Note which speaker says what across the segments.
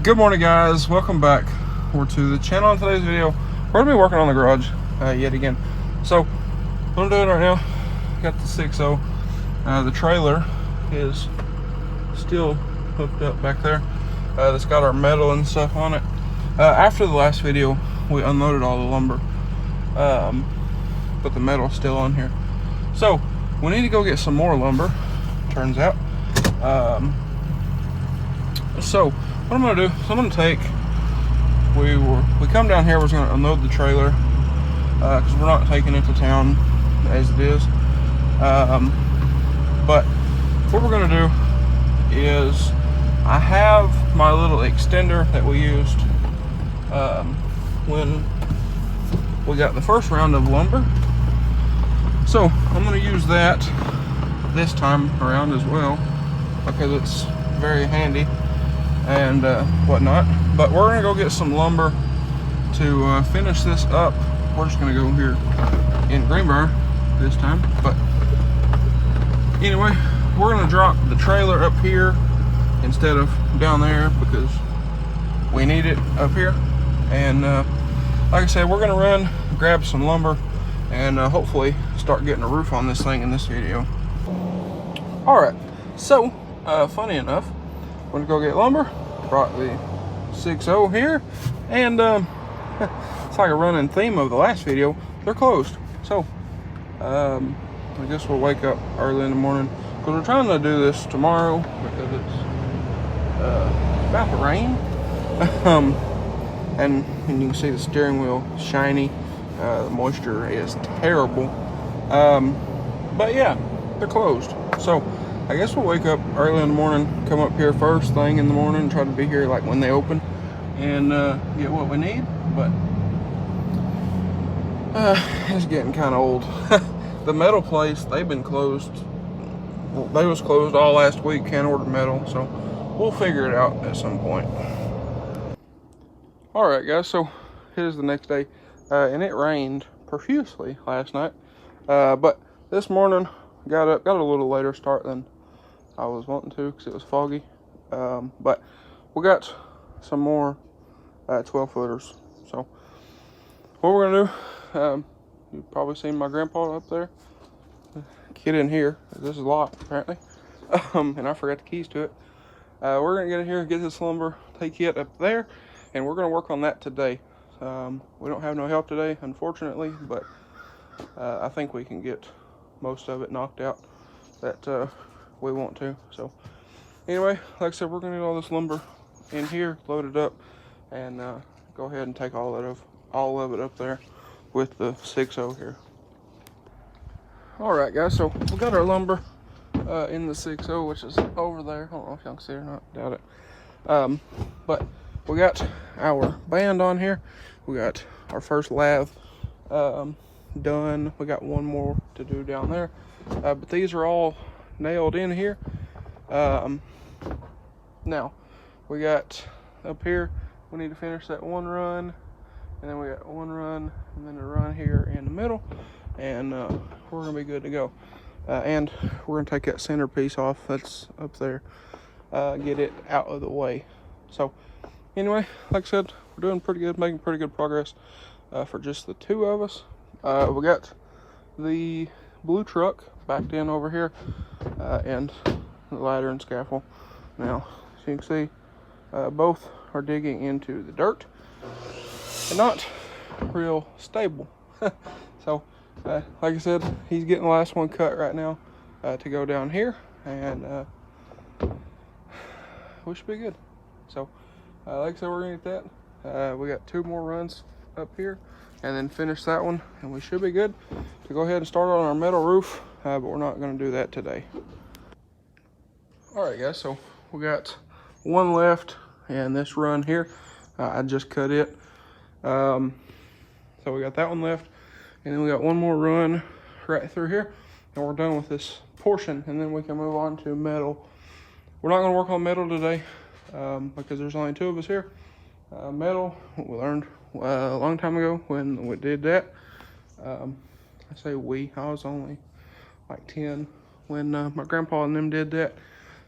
Speaker 1: Good morning, guys. Welcome back to the channel. In today's video, we're gonna be working on the garage yet again. So what I'm doing right now, got the 6.0. The trailer is still hooked up back there. That's got our metal and stuff on it. After the last video, we unloaded all the lumber, but the metal's still on here. So we need to go get some more lumber, turns out. So what I'm gonna do is I'm gonna take, we come down here, we're gonna unload the trailer because we're not taking it to town as it is. But what we're gonna do is, I have my little extender that we used when we got the first round of lumber. So I'm gonna use that this time around as well because it's very handy and whatnot. But we're gonna go get some lumber to finish this up. We're just gonna go here in Greenbrier this time. But anyway, we're gonna drop the trailer up here instead of down there because we need it up here. And like I said, we're gonna run, grab some lumber, and hopefully start getting a roof on this thing in this video. All right, so funny enough, I'm gonna go get lumber. Brought the 6.0 here, and it's like a running theme of the last video. They're closed, so I guess we'll wake up early in the morning because we're trying to do this tomorrow because it's about to rain. And you can see the steering wheel shiny. The moisture is terrible. But yeah, they're closed. So I guess we'll wake up early in the morning, come up here first thing in the morning, try to be here like when they open and get what we need. But it's getting kind of old. The metal place, they've been closed. They was closed all last week, can't order metal, so we'll figure it out at some point. All right, guys, so here's the next day, and it rained profusely last night, but this morning got a little later start than I was wanting to because it was foggy. But we got some more 12 footers. So what we're gonna do, you've probably seen my grandpa up there. Get in here. This is locked apparently, and I forgot the keys to it. We're gonna get in here, get this lumber, take it up there, and we're gonna work on that today. We don't have no help today, unfortunately, but I think we can get most of it knocked out that we want to. So anyway, like I said, we're gonna get all this lumber in here, load it up, and go ahead and take all of it up there with the 6.0 here. All right, guys, so we got our lumber in the 6.0, which is over there. I don't know if y'all can see it or not, doubt it. But we got our band on here. We got our first lath done. We got one more to do down there, but these are all nailed in here. Now we got up here, we need to finish that one run, and then we got one run and then a run here in the middle, and we're gonna be good to go. And we're gonna take that centerpiece off that's up there, get it out of the way. So anyway, like I said, we're doing pretty good, making pretty good progress for just the two of us. We got the blue truck backed in over here, and the ladder and scaffold. Now, as you can see, both are digging into the dirt and not real stable. So, like I said, he's getting the last one cut right now to go down here, and we should be good. So, like I said, we're gonna get that. We got two more runs up here and then finish that one, and we should be good to go ahead and start on our metal roof, but we're not going to do that today. All right, guys, so we got one left and this run here, I just cut it. So we got that one left, and then we got one more run right through here, and we're done with this portion, and then we can move on to metal. We're not going to work on metal today because there's only two of us here. Metal, we learned a long time ago when we did that. I say I was only like 10 when my grandpa and them did that.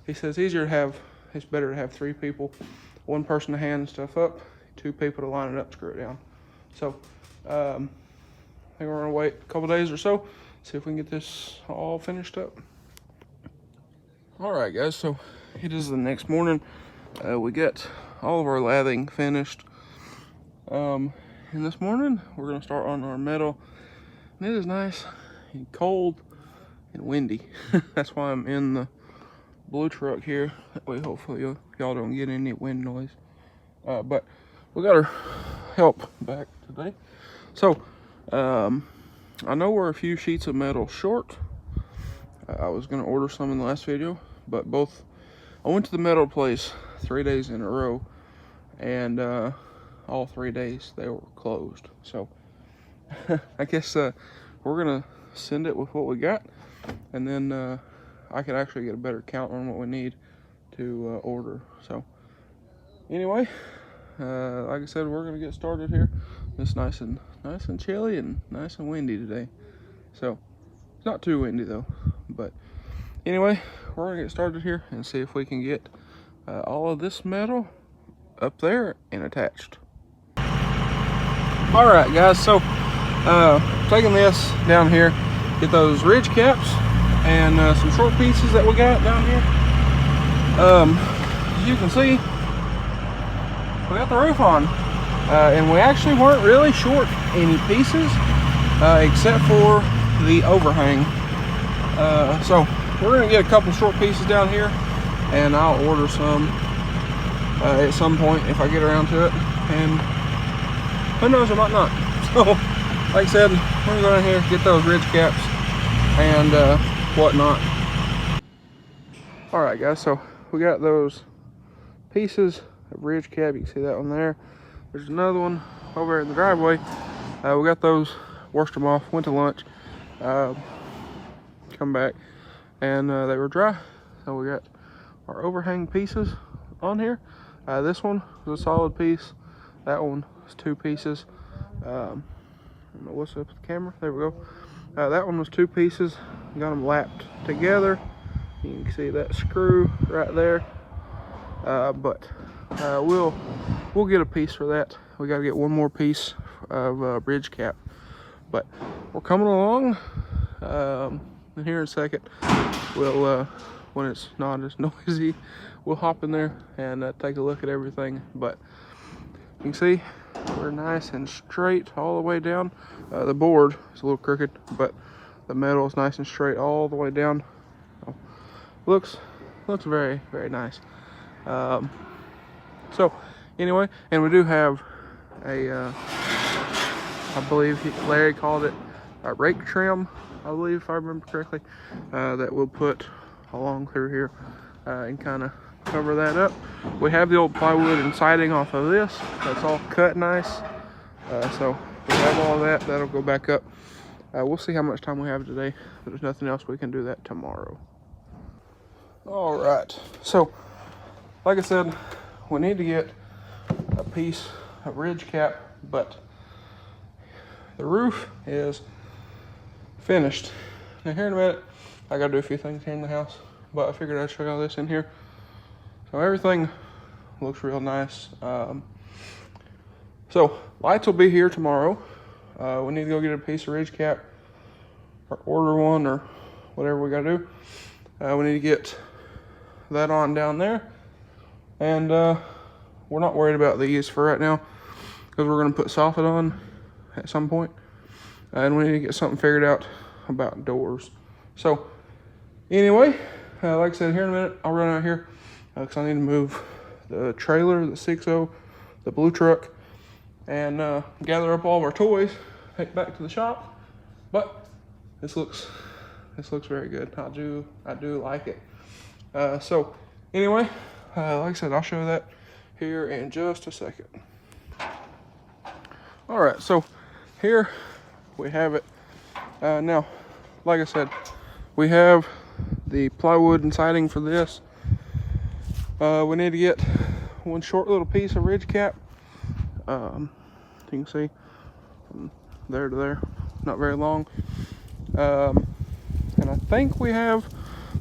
Speaker 1: He says it's better to have 3 people one person to hand stuff up, 2 people to line it up, screw it down. So I think we're gonna wait a couple days or so, see if we can get this all finished up. All right, guys, so it is the next morning. We got all of our lathing finished. And this morning we're gonna start on our metal, and it is nice and cold and windy. That's why I'm in the blue truck here. That way hopefully y'all don't get any wind noise. But we got our help back today. So I know we're a few sheets of metal short. I was gonna order some in the last video, but I went to the metal place 3 days in a row, and all 3 days they were closed. So I guess we're gonna send it with what we got, and then I can actually get a better count on what we need to order. So anyway, like I said, we're gonna get started here. It's nice and chilly and nice and windy today. So it's not too windy though. But anyway, we're gonna get started here and see if we can get all of this metal up there and attached. All right, guys. So taking this down here, get those ridge caps and some short pieces that we got down here. As you can see, we got the roof on, and we actually weren't really short any pieces except for the overhang. So we're gonna get a couple short pieces down here, and I'll order some at some point if I get around to it, and who knows, I might not. So like I said, we're gonna go down here, get those ridge caps and whatnot. All right, guys, so we got those pieces of ridge cap. You can see that one there. There's another one over in the driveway. We got those, washed them off, went to lunch, come back, and they were dry. So we got our overhang pieces on here. This one was a solid piece. That one was 2 pieces. I don't know what's up with the camera. There we go. That one was 2 pieces. Got them lapped together. You can see that screw right there. But we'll get a piece for that. We got to get one more piece of bridge cap. But we're coming along. And here in a second, we'll when it's not as noisy, we'll hop in there and take a look at everything. But you can see we're nice and straight all the way down. The board is a little crooked, but the metal is nice and straight all the way down. So, looks very, very nice. So anyway, and we do have a I believe Larry called it a rake trim, I believe, if I remember correctly, that we'll put along through here and kind of cover that up. We have the old plywood and siding off of this. That's all cut nice. So we have all of that. That'll go back up. We'll see how much time we have today. If there's nothing else, we can do that tomorrow. All right. So, like I said, we need to get a piece of ridge cap, but the roof is finished. Now here in a minute, I gotta do a few things here in the house, but I figured I'd show y'all this in here. So everything looks real nice. So lights will be here tomorrow. We need to go get a piece of ridge cap or order one or whatever we gotta do. We need to get that on down there, and we're not worried about these for right now because we're gonna put soffit on at some point, and we need to get something figured out about doors. So anyway, like I said, here in a minute I'll run out here because I need to move the trailer, the 6.0, the blue truck, and gather up all of our toys, take it back to the shop. But this looks very good. I do like it. So anyway, like I said, I'll show that here in just a second. All right, so here we have it. Now, like I said, we have the plywood and siding for this. We need to get one short little piece of ridge cap. You can see from there to there, not very long. And I think we have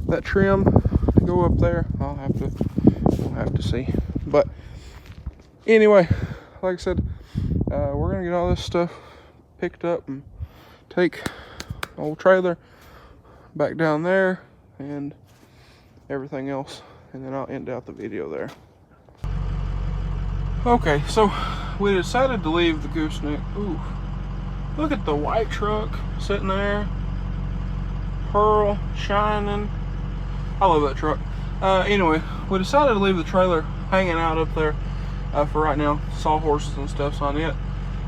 Speaker 1: that trim to go up there. We'll have to see. But anyway, like I said, we're gonna get all this stuff picked up and take the old trailer back down there and everything else, and then I'll end out the video there. Okay, so we decided to leave the gooseneck. Ooh, look at the white truck sitting there, pearl shining. I love that truck. Anyway, we decided to leave the trailer hanging out up there for right now. Sawhorses and stuff's on it,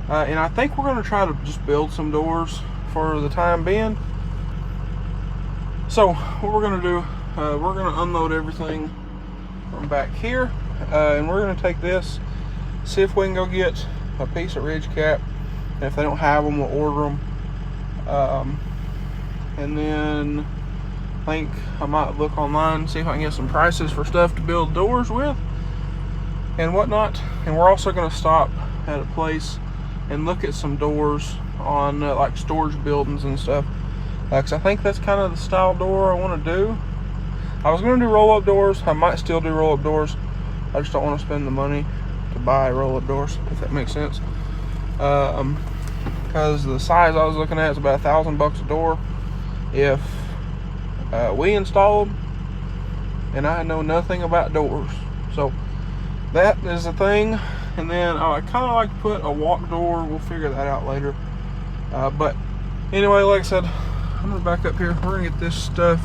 Speaker 1: and I think we're gonna try to just build some doors for the time being. So what we're gonna do, we're gonna unload everything from back here, and we're gonna take this, see if we can go get a piece of ridge cap, and if they don't have them, we'll order them. And then I think I might look online, see if I can get some prices for stuff to build doors with and whatnot. And we're also going to stop at a place and look at some doors on like storage buildings and stuff, because I think that's kind of the style door I want to do. I was going to do roll-up doors. I might still do roll-up doors. I just don't want to spend the money to buy roll-up doors, if that makes sense. Because the size I was looking at is about $1,000 a door if we install them, and I know nothing about doors. So that is the thing. And then I kind of like to put a walk door. We'll figure that out later. But anyway, like I said, I'm gonna back up here. We're gonna get this stuff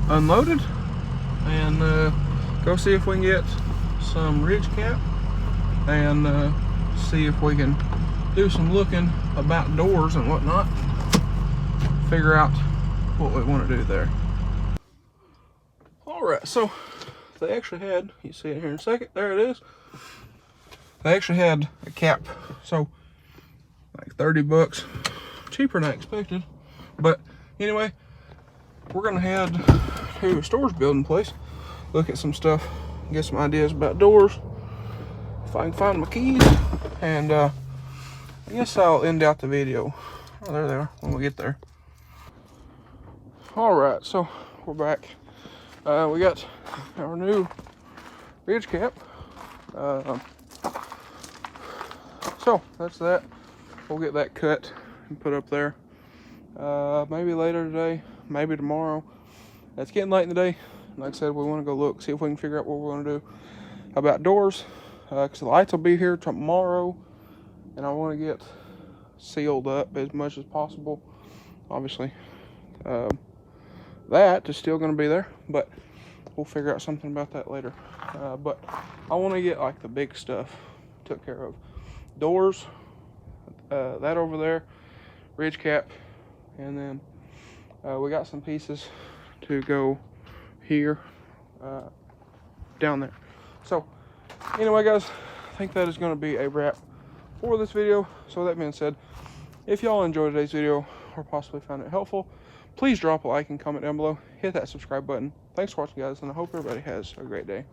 Speaker 1: unloaded and go see if we can get some ridge cap and see if we can do some looking about doors and whatnot. Figure out what we want to do there. All right, so they actually had, you see it here in a second, there it is. They actually had a cap, so like 30 bucks, cheaper than I expected. But anyway, we're gonna head to a storage building place, look at some stuff, get some ideas about doors, if I can find my keys, and I guess I'll end out the video. Oh, there they are when we get there. All right, so we're back. We got our new ridge cap. So that's that. We'll get that cut and put up there. Maybe later today, maybe tomorrow. It's getting late in the day. Like I said, we want to go look, see if we can figure out what we're going to do about doors. Because the lights will be here tomorrow, and I want to get sealed up as much as possible. Obviously, that is still going to be there, but we'll figure out something about that later. But I want to get like the big stuff took care of. Doors, that over there, ridge cap, and then we got some pieces to go here, down there. So anyway, guys, I think that is going to be a wrap for this video. So that being said, if y'all enjoyed today's video or possibly found it helpful, please drop a like and comment down below. Hit that subscribe button. Thanks for watching, guys, and I hope everybody has a great day.